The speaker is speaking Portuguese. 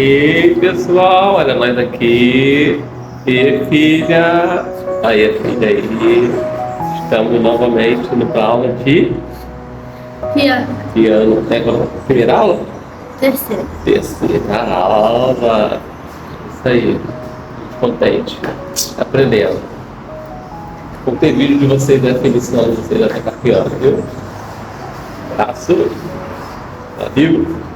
Ei, pessoal, olha nós aqui. E filha. Aí, a filha aí. Estamos novamente indo para aula de Piano. piano. É a primeira aula? Terceiro. Terceira aula. Isso aí. Contente. Aprendendo. Vou ter vídeo de vocês, né? Ensinando vocês a tocar piano, viu? Abraço. Valeu.